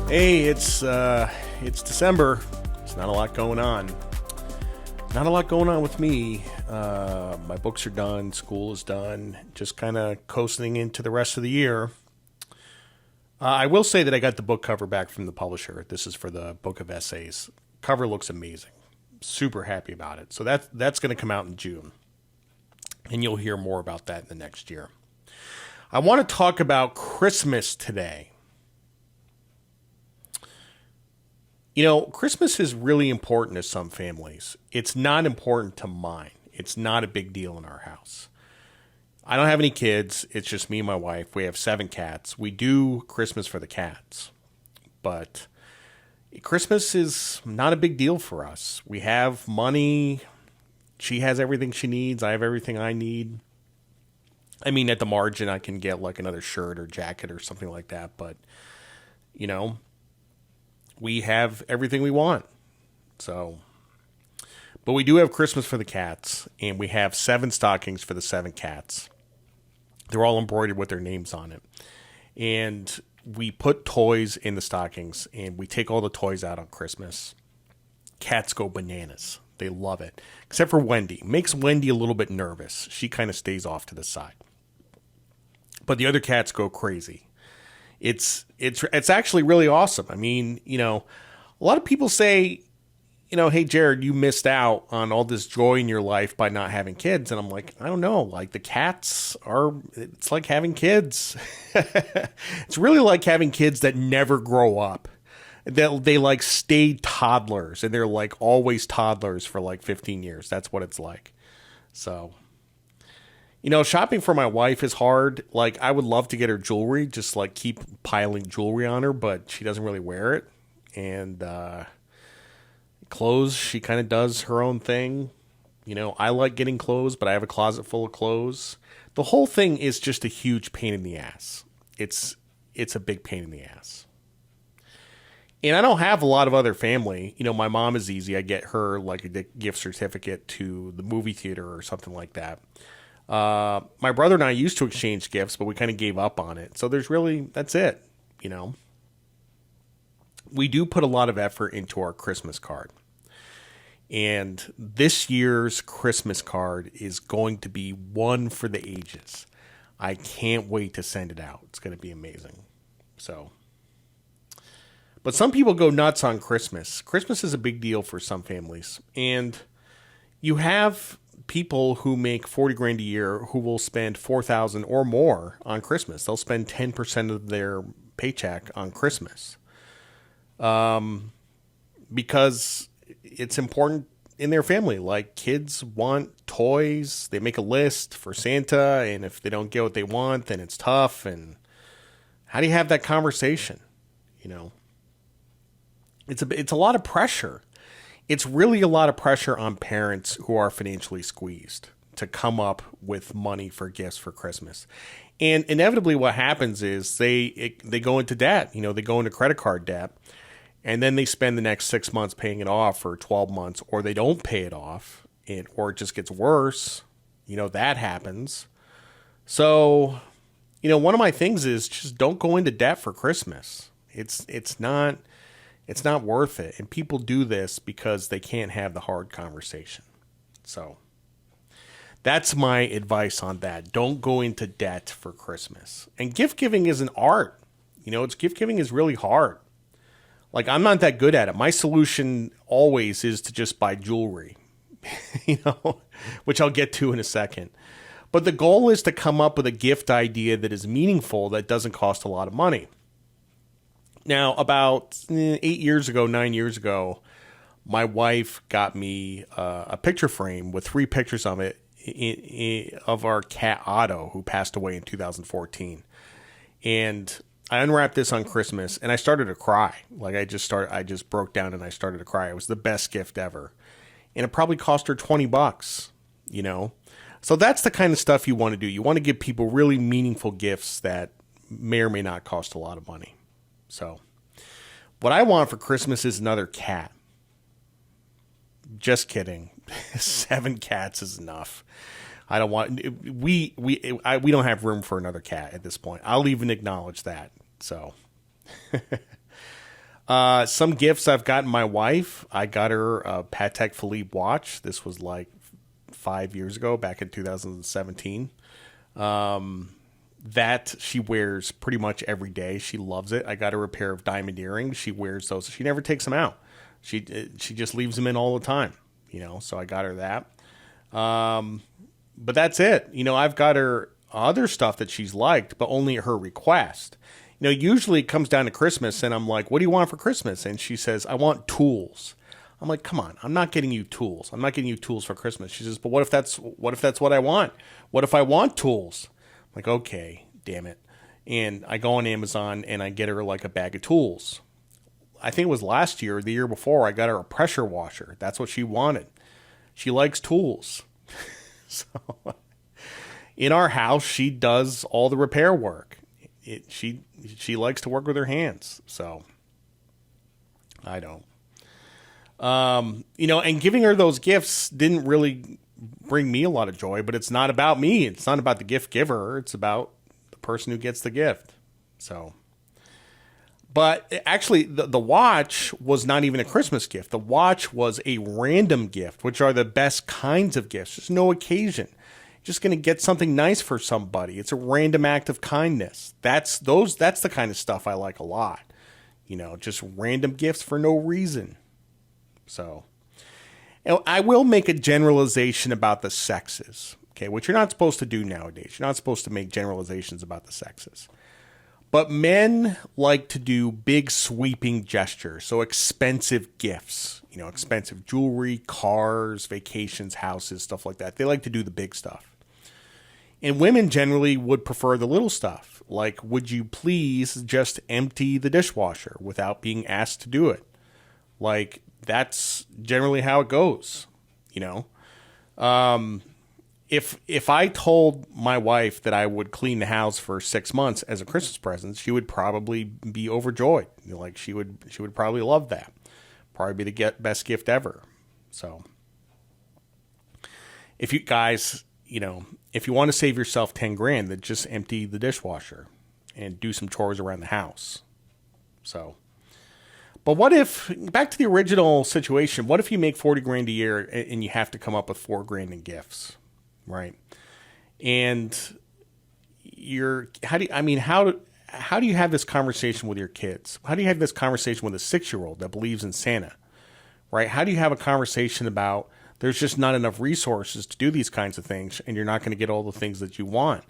Hey, it's December. There's not a lot going on. Not a lot going on with me. My books are done. School is done. Just kind of coasting into the rest of the year. I will say that I got the book cover back from the publisher. This is for the book of essays. Cover looks amazing. Super happy about it. So that's going to come out in June, and you'll hear more about that in the next year. I want to talk about Christmas today. You know, Christmas is really important to some families. It's not important to mine. It's not a big deal in our house. I don't have any kids. It's just me and my wife. We have 7 cats. We do Christmas for the cats. But Christmas is not a big deal for us. We have money. She has everything she needs. I have everything I need. I mean, at the margin, I can get like another shirt or jacket or something like that. But, you know, we have everything we want. So, but we do have Christmas for the cats, and we have 7 stockings for the 7 cats. They're all embroidered with their names on it. And we put toys in the stockings, and we take all the toys out on Christmas. Cats go bananas. They love it. Except for Wendy. Makes Wendy a little bit nervous. She kind of stays off to the side. But the other cats go crazy. It's actually really awesome. I mean, you know, a lot of people say, you know, hey, Jared, you missed out on all this joy in your life by not having kids. And I'm like, I don't know. Like the cats it's like having kids. It's really like having kids that never grow up. They like stay toddlers, and they're like always toddlers for like 15 years. That's what it's like. So, you know, shopping for my wife is hard. Like, I would love to get her jewelry, just like keep piling jewelry on her, but she doesn't really wear it. And clothes, she kind of does her own thing. You know, I like getting clothes, but I have a closet full of clothes. The whole thing is just a huge pain in the ass. It's a big pain in the ass. And I don't have a lot of other family. You know, my mom is easy. I get her like a gift certificate to the movie theater or something like that. My brother and I used to exchange gifts, but we kind of gave up on it. So that's it, you know. We do put a lot of effort into our Christmas card. And this year's Christmas card is going to be one for the ages. I can't wait to send it out. It's going to be amazing. So, but some people go nuts on Christmas. Christmas is a big deal for some families. And you have people who make 40 grand a year who will spend 4,000 or more on Christmas. They'll spend 10% of their paycheck on Christmas. Because it's important in their family. Like, kids want toys. They make a list for Santa, and if they don't get what they want, then it's tough. And how do you have that conversation? You know, it's a lot of pressure. It's really a lot of pressure on parents who are financially squeezed to come up with money for gifts for Christmas. And inevitably what happens is they go into debt. You know, they go into credit card debt, and then they spend the next 6 months paying it off, or 12 months, or they don't pay it off, or it just gets worse. You know, that happens. So, you know, one of my things is just don't go into debt for Christmas. It's not worth it. And people do this because they can't have the hard conversation. So that's my advice on that. Don't go into debt for Christmas. And gift giving is an art. You know, gift giving is really hard. Like, I'm not that good at it. My solution always is to just buy jewelry, you know, which I'll get to in a second. But the goal is to come up with a gift idea that is meaningful, that doesn't cost a lot of money. Now, about 9 years ago, my wife got me a picture frame with 3 pictures of it of our cat Otto, who passed away in 2014. And I unwrapped this on Christmas, and I started to cry. Like, I just broke down and I started to cry. It was the best gift ever. And it probably cost her $20, you know? So that's the kind of stuff you want to do. You want to give people really meaningful gifts that may or may not cost a lot of money. So what I want for Christmas is another cat. Just kidding. 7 cats is enough. I don't want, we don't have room for another cat at this point. I'll even acknowledge that. So, Some gifts I've gotten my wife. I got her a Patek Philippe watch. This was like 5 years ago, back in 2017. That she wears pretty much every day. She loves it. I got her a pair of diamond earrings. She wears those. She never takes them out. She just leaves them in all the time. So I got her that. But that's it. I've got her other stuff that she's liked, but only at her request. Usually it comes down to Christmas and I'm like, what do you want for Christmas? And she says, I want tools. I'm like, come on, I'm not getting you tools. I'm not getting you tools for Christmas. She says, but what if that's what I want? What if I want tools? I'm like, okay, damn it. And I go on Amazon and I get her like a bag of tools. I think it was last year or the year before, I got her a pressure washer. That's what she wanted. She likes tools. So in our house, she does all the repair work. She likes to work with her hands. So I don't. And giving her those gifts didn't really bring me a lot of joy, but it's not about me. It's not about the gift giver. It's about the person who gets the gift. So, but actually the watch was not even a Christmas gift. The watch was a random gift, which are the best kinds of gifts. There's no occasion. Just going to get something nice for somebody. It's a random act of kindness. That's the kind of stuff I like a lot. Just random gifts for no reason. So, I will make a generalization about the sexes, okay, which you're not supposed to do nowadays. You're not supposed to make generalizations about the sexes. But men like to do big sweeping gestures, so expensive gifts, expensive jewelry, cars, vacations, houses, stuff like that. They like to do the big stuff. And women generally would prefer the little stuff, like, would you please just empty the dishwasher without being asked to do it? Like, that's generally how it goes, If I told my wife that I would clean the house for 6 months as a Christmas present, she would probably be overjoyed. Like, she would probably love that. Probably be the best gift ever. So, if you guys, if you want to save yourself 10 grand, then just empty the dishwasher and do some chores around the house. So, but what if, back to the original situation, what if you make 40 grand a year and you have to come up with 4 grand in gifts, right? And how do you have this conversation with your kids? How do you have this conversation with a 6-year-old that believes in Santa, right? How do you have a conversation about there's just not enough resources to do these kinds of things and you're not going to get all the things that you want?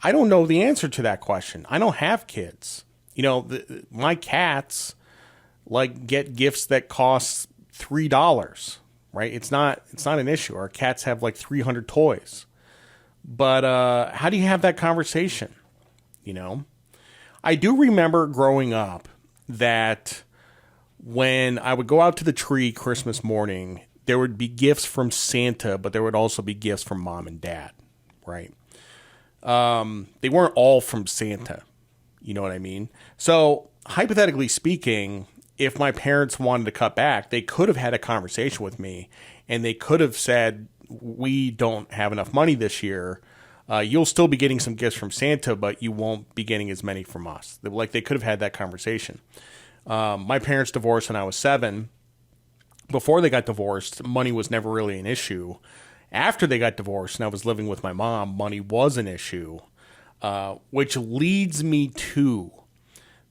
I don't know the answer to that question. I don't have kids. My cats get gifts that cost $3, right? It's not an issue. Our cats have like 300 toys. But how do you have that conversation? I do remember growing up that when I would go out to the tree Christmas morning, there would be gifts from Santa, but there would also be gifts from mom and dad, right? They weren't all from Santa. You know what I mean? So hypothetically speaking, if my parents wanted to cut back, they could have had a conversation with me and they could have said, we don't have enough money this year. You'll still be getting some gifts from Santa, but you won't be getting as many from us. They could have had that conversation. My parents divorced when I was 7. Before they got divorced, money was never really an issue. After they got divorced and I was living with my mom, money was an issue, which leads me to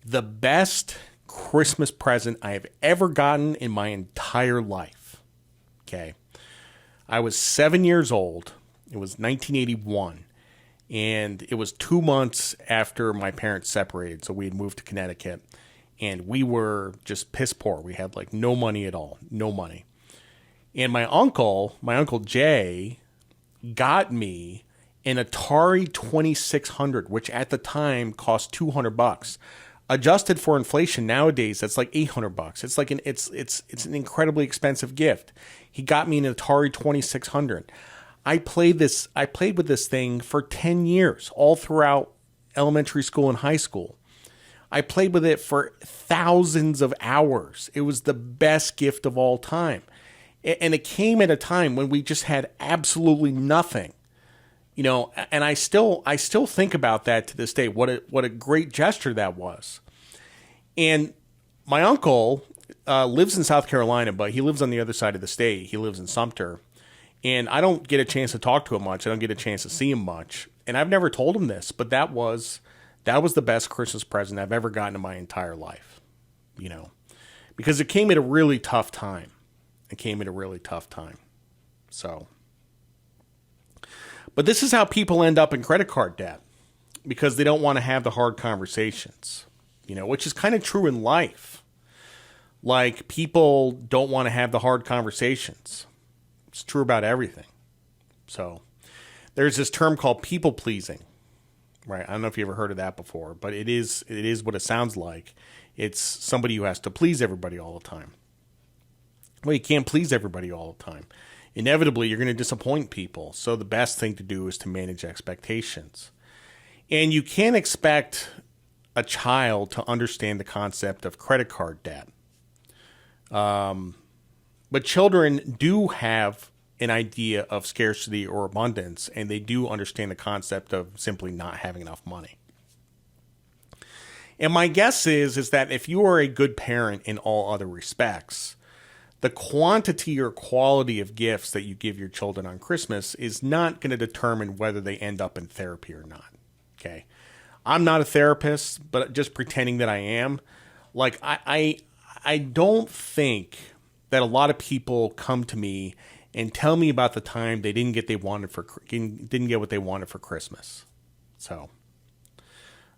the best Christmas present I have ever gotten in my entire life. Okay. I was 7 years old. It was 1981. And it was 2 months after my parents separated. So we had moved to Connecticut. And we were just piss poor. We had no money at all. No money. And my uncle Jay, got me an Atari 2600, which at the time cost $200. Adjusted for inflation nowadays, that's like $800. It's like it's an incredibly expensive gift. He got me an Atari 2600. I played with this thing for 10 years, all throughout elementary school and high school. I played with it for thousands of hours. It was the best gift of all time. And it came at a time when we just had absolutely nothing. And I still think about that to this day. What a great gesture that was. And my uncle lives in South Carolina, but he lives on the other side of the state. He lives in Sumter. And I don't get a chance to talk to him much. I don't get a chance to see him much. And I've never told him this, but that was the best Christmas present I've ever gotten in my entire life. You know, because it came at a really tough time. So, but this is how people end up in credit card debt, because they don't want to have the hard conversations, you know, which is kind of true in life. Like, people don't want to have the hard conversations. It's true about everything. So there's this term called people pleasing, right? I don't know if you ever heard of that before, but it is what it sounds like. It's somebody who has to please everybody all the time. Well, you can't please everybody all the time. Inevitably, you're going to disappoint people. So the best thing to do is to manage expectations. And you can't expect a child to understand the concept of credit card debt. But children do have an idea of scarcity or abundance, and they do understand the concept of simply not having enough money. And my guess is that if you are a good parent in all other respects, the quantity or quality of gifts that you give your children on Christmas is not going to determine whether they end up in therapy or not. Okay. I'm not a therapist, but just pretending that I am. Like, I don't think that a lot of people come to me and tell me about the time they didn't get what they wanted for Christmas. So,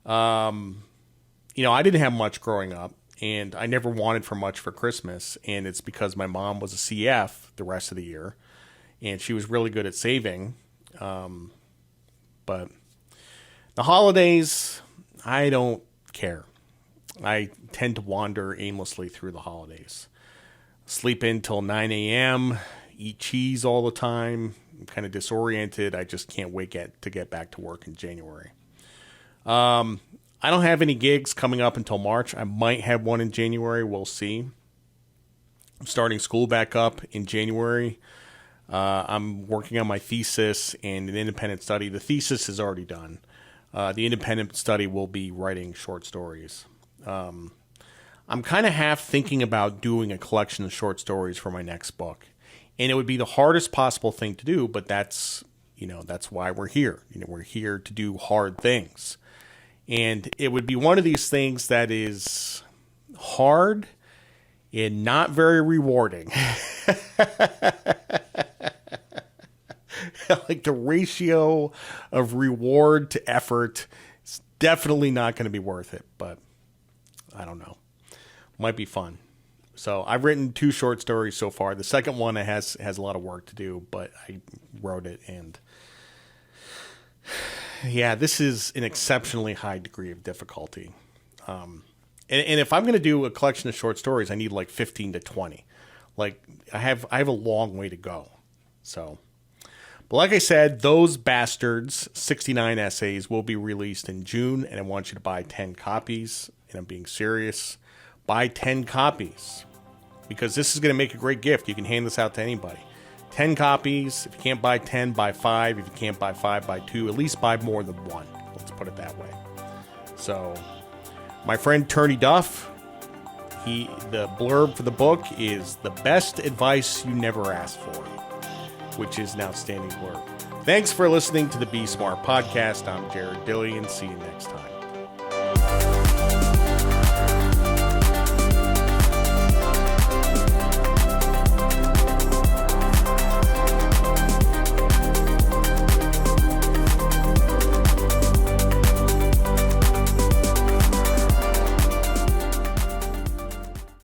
you know, I didn't have much growing up, and I never wanted for much for Christmas. And it's because my mom was a CF the rest of the year, and she was really good at saving. But the holidays, I don't care. I tend to wander aimlessly through the holidays. Sleep in till 9 a.m., eat cheese all the time. I'm kind of disoriented. I just can't wait to get back to work in January. I don't have any gigs coming up until March. I might have one in January. We'll see. I'm starting school back up in January. I'm working on my thesis and an independent study. The thesis is already done. The independent study will be writing short stories. I'm kind of half thinking about doing a collection of short stories for my next book. And it would be the hardest possible thing to do, but that's why we're here. You know, we're here to do hard things. And it would be one of these things that is hard and not very rewarding. Like, the ratio of reward to effort is definitely not going to be worth it, but I don't know. Might be fun. So I've written 2 short stories so far. The second one has a lot of work to do, but I wrote it, and yeah, this is an exceptionally high degree of difficulty. And if I'm going to do a collection of short stories, I need like 15 to 20. Like, I have a long way to go. So, but like I said, those bastards, 69 essays, will be released in June, and I want you to buy 10 copies. And I'm being serious. Buy 10 copies, because this is going to make a great gift. You can hand this out to anybody. 10 copies. If you can't buy 10, buy 5. If you can't buy 5, buy 2. At least buy more than 1. Let's put it that way. So, my friend Turney Duff, the blurb for the book is "The best advice you never asked for," which is an outstanding blurb. Thanks for listening to the Be Smart podcast. I'm Jared Dillian. See you next time.